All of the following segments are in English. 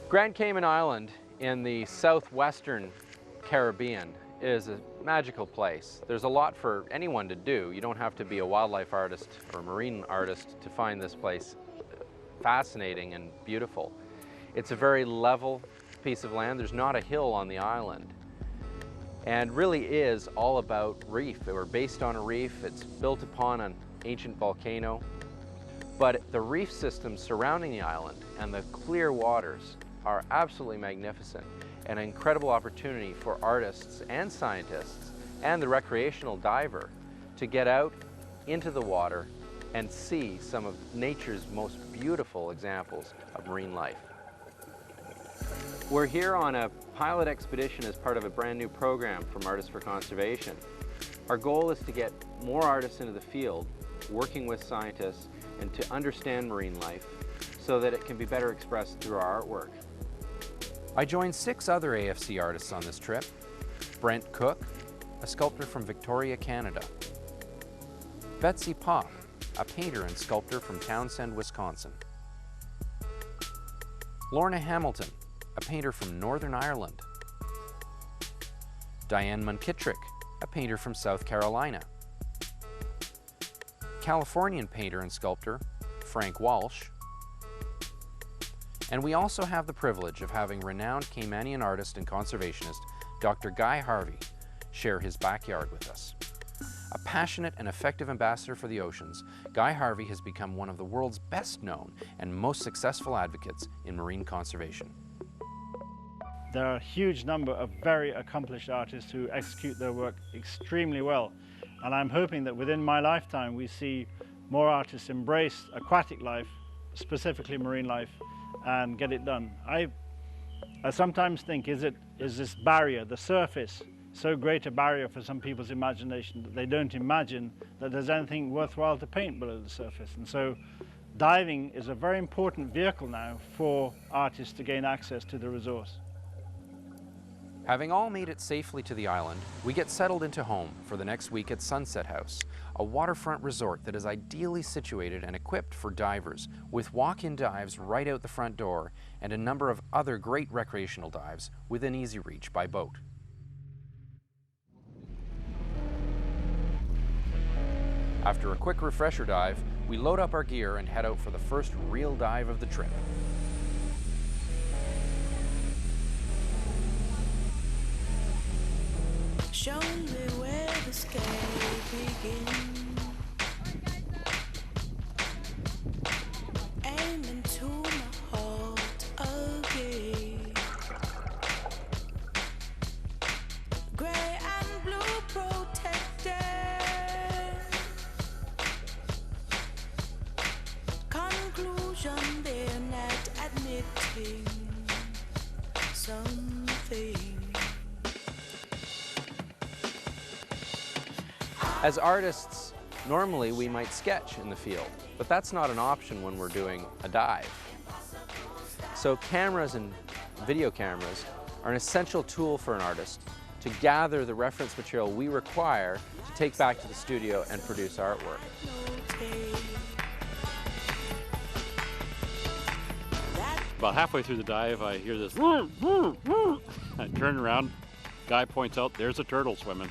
Grand Cayman Island in the southwestern Caribbean is a magical place. There's a lot for anyone to do. You don't have to be a wildlife artist or marine artist to find this place fascinating and beautiful. It's a very level piece of land. There's not a hill on the island. And really is all about reef. We're based on a reef. It's built upon an ancient volcano. But the reef systems surrounding the island and the clear waters are absolutely magnificent, and an incredible opportunity for artists and scientists and the recreational diver to get out into the water and see some of nature's most beautiful examples of marine life. We're here on a pilot expedition as part of a brand new program from Artists for Conservation. Our goal is to get more artists into the field, working with scientists, and to understand marine life so that it can be better expressed through our artwork. I joined 6 other AFC artists on this trip. Brent Cook, a sculptor from Victoria, Canada. Betsy Pop, a painter and sculptor from Townsend, Wisconsin. Lorna Hamilton, a painter from Northern Ireland. Diane Munkittrick, a painter from South Carolina. Californian painter and sculptor Frank Walsh. And we also have the privilege of having renowned Caymanian artist and conservationist Dr. Guy Harvey share his backyard with us. A passionate and effective ambassador for the oceans, Guy Harvey has become one of the world's best known and most successful advocates in marine conservation. There are a huge number of very accomplished artists who execute their work extremely well. And I'm hoping that within my lifetime we see more artists embrace aquatic life, specifically marine life, and get it done. I sometimes think, is this barrier, the surface, so great a barrier for some people's imagination that they don't imagine that there's anything worthwhile to paint below the surface. And so diving is a very important vehicle now for artists to gain access to the resource. Having all made it safely to the island, we get settled into home for the next week at Sunset House, a waterfront resort that is ideally situated and equipped for divers, with walk-in dives right out the front door and a number of other great recreational dives within easy reach by boat. After a quick refresher dive, we load up our gear and head out for the first real dive of the trip. Show me where the sky begins. Aim into my heart again. Grey and blue protected. Conclusion, they're not admitting something. As artists, normally we might sketch in the field, but that's not an option when we're doing a dive. So cameras and video cameras are an essential tool for an artist to gather the reference material we require to take back to the studio and produce artwork. About halfway through the dive, I hear this woo, woo, woo. I turn around, guy points out, there's a turtle swimming.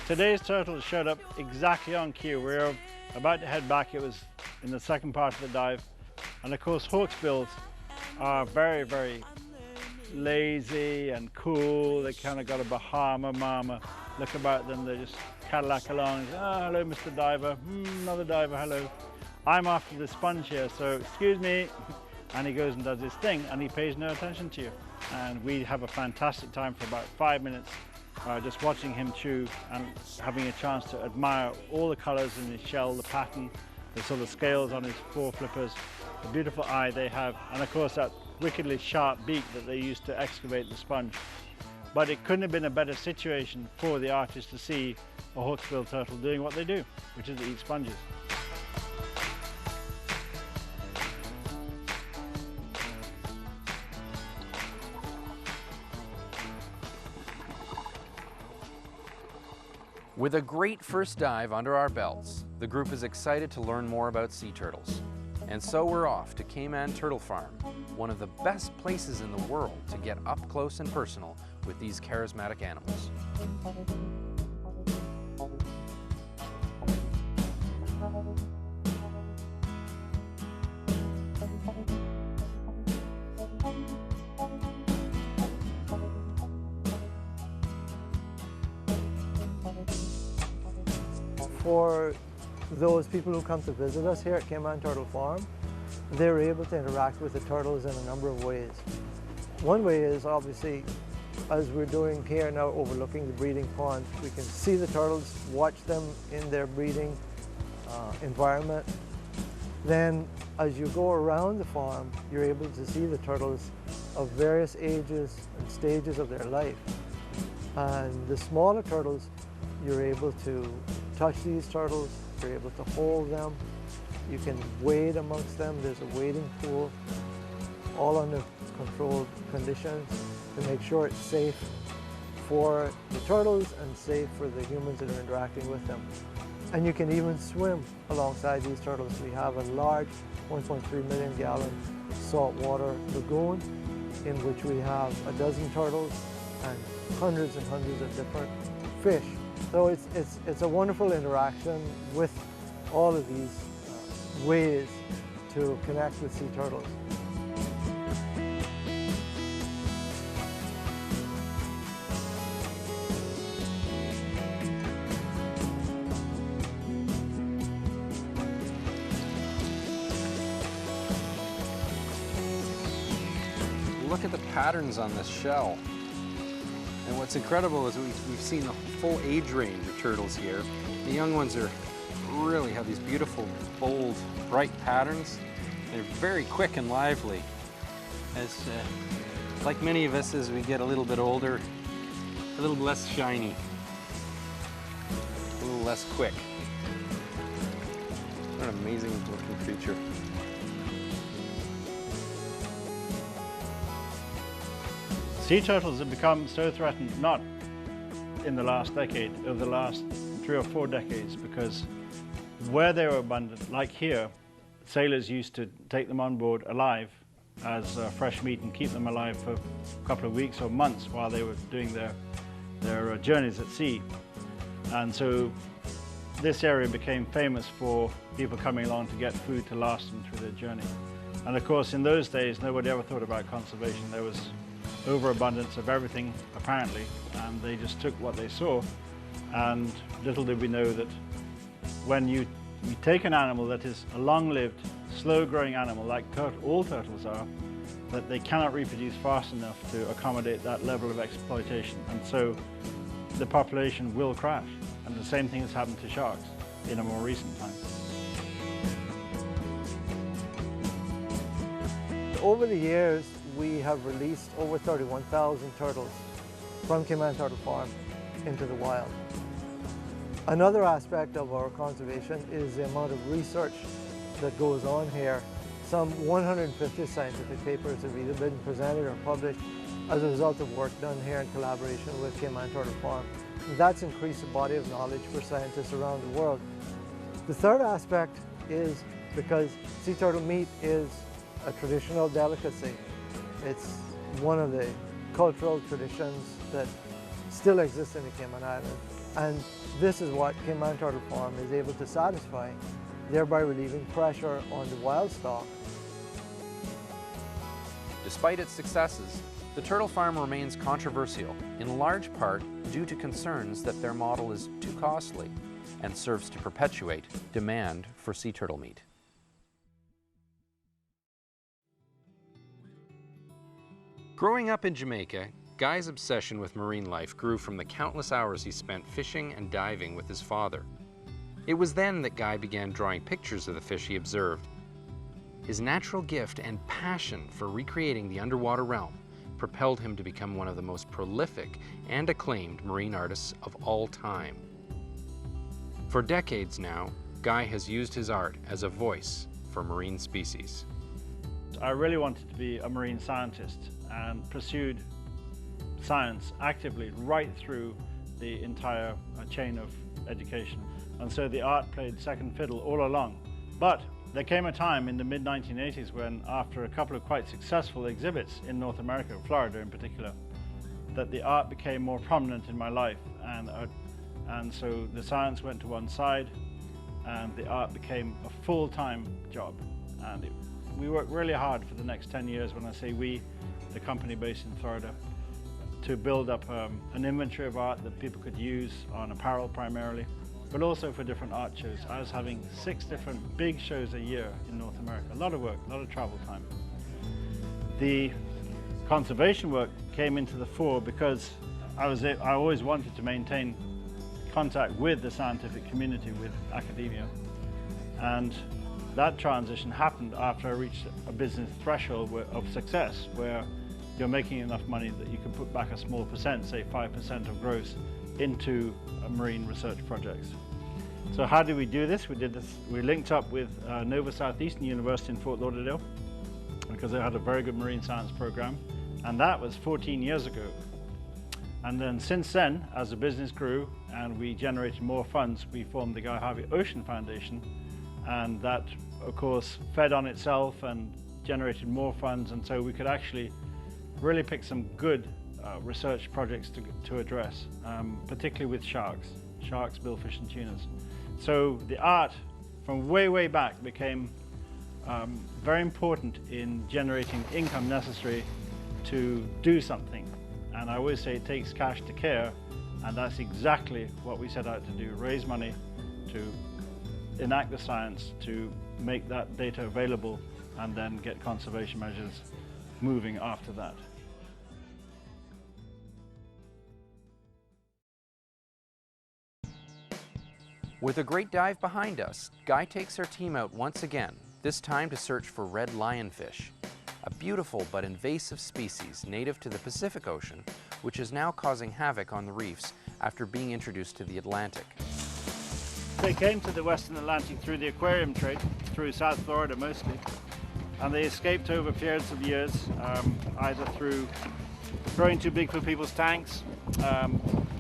Today's turtle showed up exactly on cue. We were about to head back. It was in the second part of the dive. And of course, hawksbills are very, very lazy and cool. They kind of got a Bahama mama look about them. They just Cadillac along. Oh, hello, Mr. Diver. Another diver, hello. I'm after the sponge here, so excuse me. And he goes and does his thing, and he pays no attention to you. And we have a fantastic time for about 5 minutes. Just watching him chew and having a chance to admire all the colors in his shell, the pattern, the sort of scales on his four flippers, the beautiful eye they have, and of course that wickedly sharp beak that they used to excavate the sponge. But it couldn't have been a better situation for the artist to see a hawksbill turtle doing what they do, which is to eat sponges. With a great first dive under our belts, the group is excited to learn more about sea turtles. And so we're off to Cayman Turtle Farm, one of the best places in the world to get up close and personal with these charismatic animals. For those people who come to visit us here at Cayman Turtle Farm, they're able to interact with the turtles in a number of ways. One way is obviously, as we're doing here now overlooking the breeding pond, we can see the turtles, watch them in their breeding environment. Then as you go around the farm, you're able to see the turtles of various ages and stages of their life. And the smaller turtles, you're able to touch these turtles, you're able to hold them, you can wade amongst them, there's a wading pool, all under controlled conditions to make sure it's safe for the turtles and safe for the humans that are interacting with them. And you can even swim alongside these turtles. We have a large 1.3 million gallon saltwater lagoon in which we have a dozen turtles and hundreds and hundreds of different fish. So it's a wonderful interaction with all of these ways to connect with sea turtles. Look at the patterns on this shell. And what's incredible is we've seen the full age range of turtles here. The young ones really have these beautiful, bold, bright patterns. They're very quick and lively. As like many of us, as we get a little bit older, a little less shiny, a little less quick. What an amazing looking creature. Sea turtles have become so threatened, not in the last decade, over the last 3 or 4 decades, because where they were abundant, like here, sailors used to take them on board alive as fresh meat and keep them alive for a couple of weeks or months while they were doing their journeys at sea. And so this area became famous for people coming along to get food to last them through their journey. And of course, in those days, nobody ever thought about conservation. There was overabundance of everything, apparently, and they just took what they saw. And little did we know that when you take an animal that is a long-lived, slow-growing animal, like all turtles are, that they cannot reproduce fast enough to accommodate that level of exploitation. And so the population will crash. And the same thing has happened to sharks in a more recent time. Over the years, we have released over 31,000 turtles from Cayman Turtle Farm into the wild. Another aspect of our conservation is the amount of research that goes on here. Some 150 scientific papers have either been presented or published as a result of work done here in collaboration with Cayman Turtle Farm. And that's increased the body of knowledge for scientists around the world. The third aspect is because sea turtle meat is a traditional delicacy. It's one of the cultural traditions that still exists in the Cayman Islands. And this is what Cayman Turtle Farm is able to satisfy, thereby relieving pressure on the wild stock. Despite its successes, the turtle farm remains controversial, in large part due to concerns that their model is too costly and serves to perpetuate demand for sea turtle meat. Growing up in Jamaica, Guy's obsession with marine life grew from the countless hours he spent fishing and diving with his father. It was then that Guy began drawing pictures of the fish he observed. His natural gift and passion for recreating the underwater realm propelled him to become one of the most prolific and acclaimed marine artists of all time. For decades now, Guy has used his art as a voice for marine species. I really wanted to be a marine scientist and pursued science actively right through the entire chain of education. And so the art played second fiddle all along. But there came a time in the mid-1980s when, after a couple of quite successful exhibits in North America, Florida in particular, that the art became more prominent in my life, and so the science went to one side and the art became a full-time job. And we worked really hard for the next 10 years, when I say we, the company based in Florida, to build up an inventory of art that people could use on apparel primarily, but also for different art shows. I was having 6 different big shows a year in North America. A lot of work, a lot of travel time. The conservation work came into the fore because I always wanted to maintain contact with the scientific community, with academia. And that transition happened after I reached a business threshold of success, where you're making enough money that you can put back a small percent, say 5% of gross, into marine research projects. So how did we do this? We linked up with Nova Southeastern University in Fort Lauderdale, because they had a very good marine science program, and that was 14 years ago. And then since then, as the business grew and we generated more funds, we formed the Guy Harvey Ocean Foundation, and that of course fed on itself and generated more funds, and so we could actually really pick some good research projects to address, particularly with sharks, billfish and tunas. So the art from way back became very important in generating income necessary to do something. And I always say it takes cash to care, and that's exactly what we set out to do: raise money to enact the science, to make that data available, and then get conservation measures moving after that. With a great dive behind us, Guy takes our team out once again, this time to search for red lionfish, a beautiful but invasive species native to the Pacific Ocean, which is now causing havoc on the reefs after being introduced to the Atlantic. They came to the Western Atlantic through the aquarium trade, through South Florida mostly, and they escaped over periods of years, either through growing too big for people's tanks,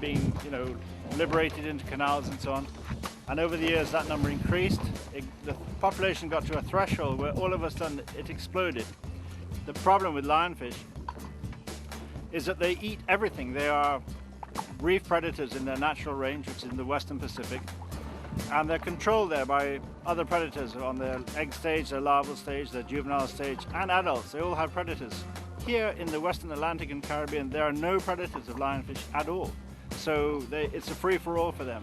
being liberated into canals and so on. And over the years that number increased. The population got to a threshold where all of a sudden it exploded. The problem with lionfish is that they eat everything. They are reef predators in their natural range, which is in the Western Pacific, and they're controlled there by other predators on their egg stage, their larval stage, their juvenile stage, and adults. They all have predators. Here in the Western Atlantic and Caribbean, there are no predators of lionfish at all. So it's a free-for-all for them.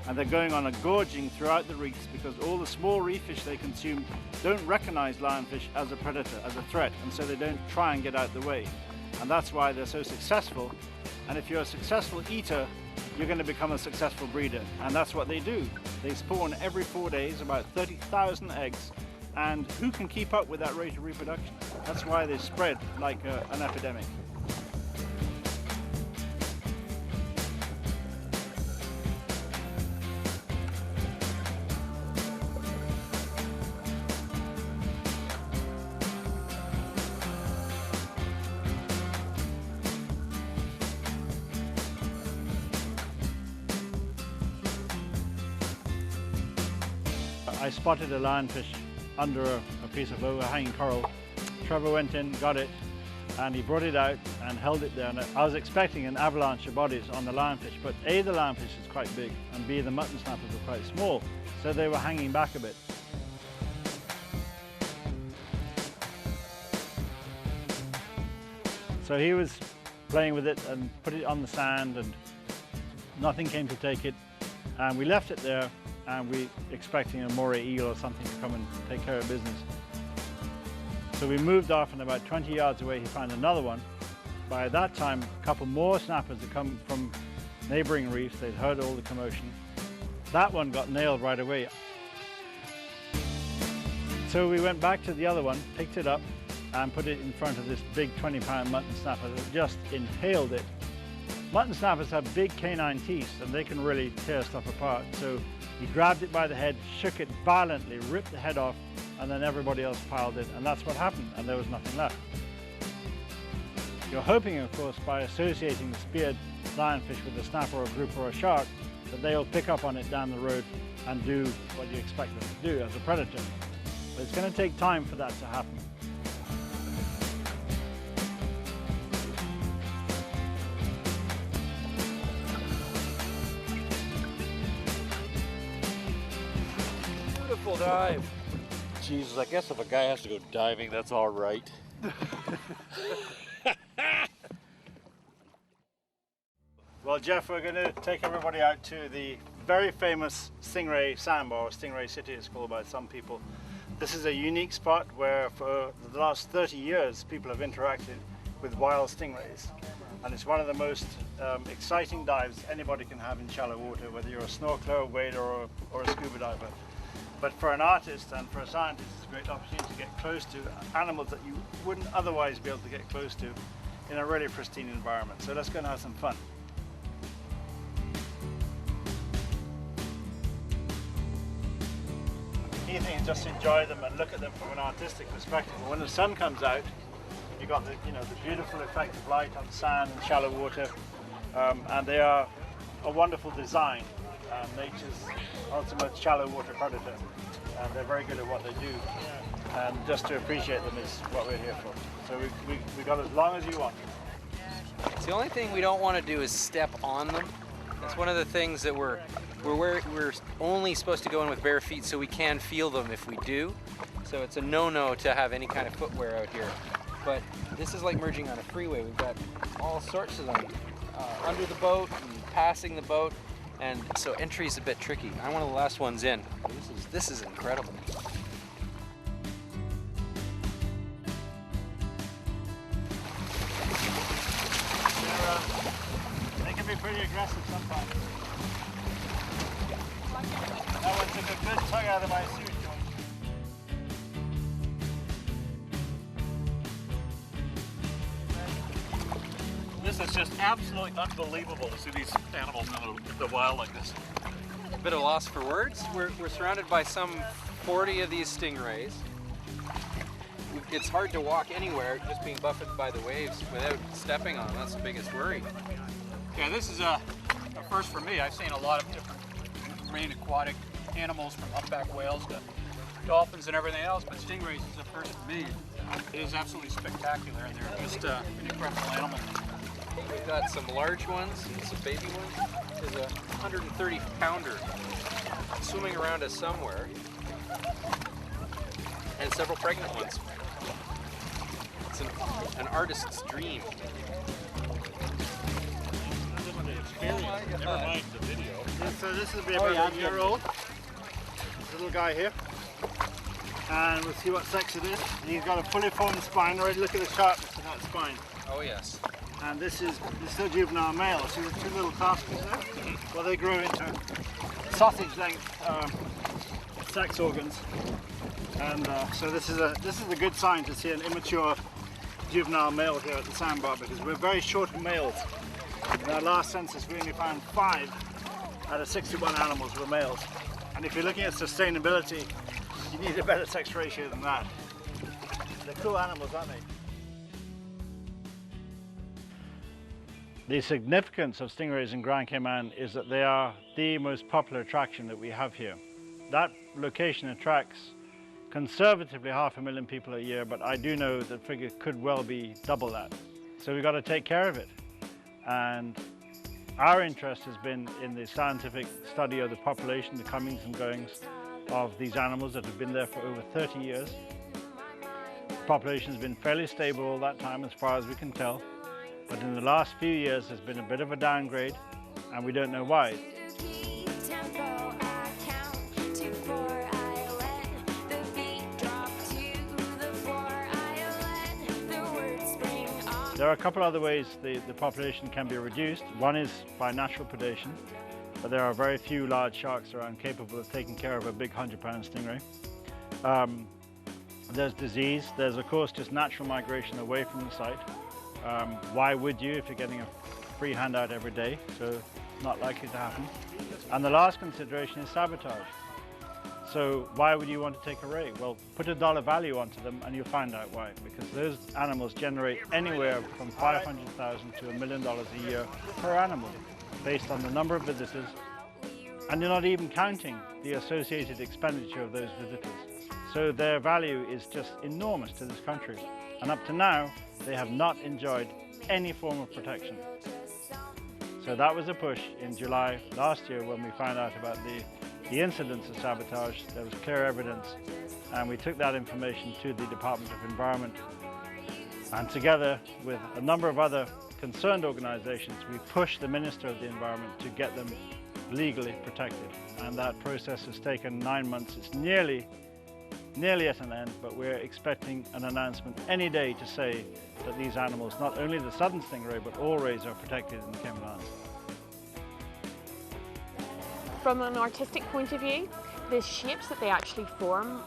And they're going on a gorging throughout the reefs because all the small reef fish they consume don't recognize lionfish as a predator, as a threat, and so they don't try and get out the way. And that's why they're so successful. And if you're a successful eater, you're going to become a successful breeder. And that's what they do. They spawn every 4 days, about 30,000 eggs. And who can keep up with that rate of reproduction? That's why they spread like an epidemic. I spotted a lionfish under a piece of overhanging coral. Trevor went in, got it, and he brought it out and held it there. And I was expecting an avalanche of bodies on the lionfish, but A, the lionfish is quite big, and B, the mutton snappers were quite small, so they were hanging back a bit. So he was playing with it and put it on the sand, and nothing came to take it, and we left it there, and we expecting a moray eel or something to come and take care of business. So we moved off, and about 20 yards away he found another one. By that time, a couple more snappers had come from neighboring reefs. They'd heard all the commotion. That one got nailed right away. So we went back to the other one, picked it up, and put it in front of this big 20-pound mutton snapper that just inhaled it. Mutton snappers have big canine teeth, and they can really tear stuff apart. So he grabbed it by the head, shook it violently, ripped the head off, and then everybody else piled it, and that's what happened, and there was nothing left. You're hoping, of course, by associating the speared lionfish with a snapper or a grouper or a shark, that they'll pick up on it down the road and do what you expect them to do as a predator. So it's going to take time for that to happen. Beautiful dive. Jesus, I guess if a guy has to go diving, that's all right. Well, Jeff, we're going to take everybody out to the very famous Stingray Sandbar, or Stingray City it's called by some people. This is a unique spot where for the last 30 years people have interacted with wild stingrays. And it's one of the most exciting dives anybody can have in shallow water, whether you're a snorkeler, a wader, or a scuba diver. But for an artist and for a scientist, it's a great opportunity to get close to animals that you wouldn't otherwise be able to get close to in a really pristine environment. So let's go and have some fun. The key thing is just enjoy them and look at them from an artistic perspective. And when the sun comes out, you've got the beautiful effect of light on sand and shallow water, and they are a wonderful design. Nature's ultimate shallow water predator, and they're very good at what they do, and just to appreciate them is what we're here for. So we got as long as you want. It's the only thing we don't want to do is step on them. That's one of the things that we're only supposed to go in with bare feet, so we can feel them if we do. So it's a no-no to have any kind of footwear out here. But this is like merging on a freeway. We've got all sorts of them under the boat and passing the boat. And so entry is a bit tricky. I'm one of the last ones in. This is incredible. They can be pretty aggressive sometimes. That one took a good tug out of my suit. This is just absolutely unbelievable to see these animals in the wild like this. A bit of loss for words. We're surrounded by some 40 of these stingrays. It's hard to walk anywhere just being buffeted by the waves without stepping on them. That's the biggest worry. Yeah, this is a first for me. I've seen a lot of different marine aquatic animals, from humpback whales to dolphins and everything else, but stingrays is a first for me. It is absolutely spectacular, and they're just an incredible animal. We've got some large ones and some baby ones. There's a 130-pounder swimming around us somewhere, and several pregnant ones. It's an artist's dream. Never mind the video. So this will be about a year old. This little guy here. And we'll see what sex it is. He's got a fully formed spine already. Look at the sharpness of that spine. Oh yes. And this is still juvenile male. See the two little claspers there? Well, they grow into sausage-length sex organs. And so this is a good sign to see an immature juvenile male here at the sandbar, because we're very short of males. In our last census, we only found 5 out of 61 animals were males. And if you're looking at sustainability, you need a better sex ratio than that. They're cool animals, aren't they? The significance of stingrays in Grand Cayman is that they are the most popular attraction that we have here. That location attracts conservatively 500,000 people a year, but I do know the figure could well be double that. So we've got to take care of it. And our interest has been in the scientific study of the population, the comings and goings of these animals that have been there for over 30 years. The population has been fairly stable all that time as far as we can tell. But in the last few years there's been a bit of a downgrade, and we don't know why. There are a couple other ways the population can be reduced. One is by natural predation, but there are very few large sharks around capable of taking care of a big 100-pound stingray. There's disease. There's of course just natural migration away from the site. Why would you if you're getting a free handout every day? So not likely to happen. And the last consideration is sabotage. So why would you want to take a ray? Well, put a dollar value onto them and you'll find out why. Because those animals generate anywhere from $500,000 to $1 million a year per animal, based on the number of visitors. And you're not even counting the associated expenditure of those visitors. So their value is just enormous to this country. And up to now, they have not enjoyed any form of protection. So that was a push in July last year when we found out about the incidents of sabotage. There was clear evidence, and we took that information to the Department of Environment. And together with a number of other concerned organizations, we pushed the Minister of the Environment to get them legally protected. And that process has taken 9 months. It's nearly at an end, but we're expecting an announcement any day to say that these animals, not only the southern stingray, but all rays, are protected in the Cayman Islands. From an artistic point of view, the shapes that they actually form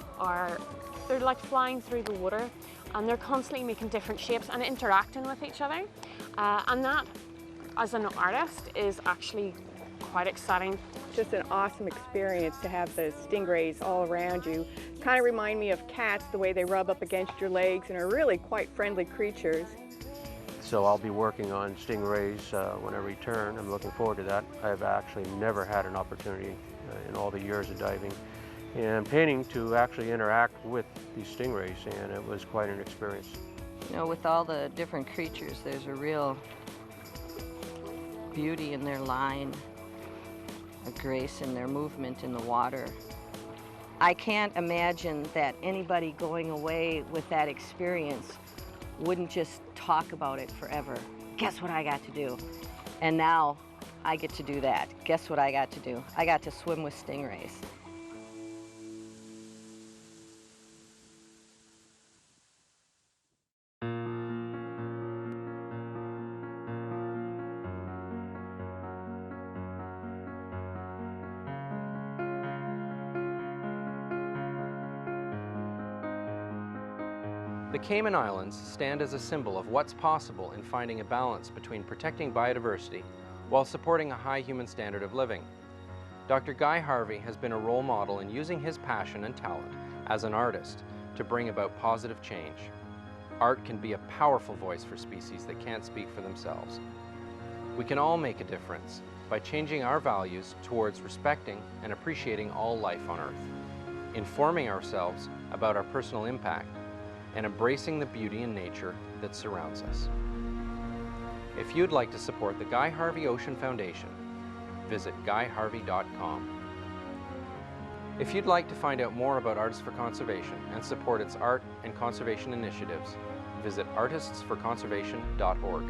they're like flying through the water, and they're constantly making different shapes and interacting with each other. And that, as an artist, is actually quite exciting. Just an awesome experience to have the stingrays all around you. Kind of remind me of cats, the way they rub up against your legs and are really quite friendly creatures. So I'll be working on stingrays when I return. I'm looking forward to that. I've actually never had an opportunity in all the years of diving and painting to actually interact with these stingrays, and it was quite an experience. You know, with all the different creatures, there's a real beauty in their line, a grace in their movement in the water. I can't imagine that anybody going away with that experience wouldn't just talk about it forever. Guess what I got to do? And now I get to do that. Guess what I got to do? I got to swim with stingrays. The Cayman Islands stand as a symbol of what's possible in finding a balance between protecting biodiversity while supporting a high human standard of living. Dr. Guy Harvey has been a role model in using his passion and talent as an artist to bring about positive change. Art can be a powerful voice for species that can't speak for themselves. We can all make a difference by changing our values towards respecting and appreciating all life on Earth, informing ourselves about our personal impact, and embracing the beauty in nature that surrounds us. If you'd like to support the Guy Harvey Ocean Foundation, visit guyharvey.com. If you'd like to find out more about Artists for Conservation and support its art and conservation initiatives, visit artistsforconservation.org.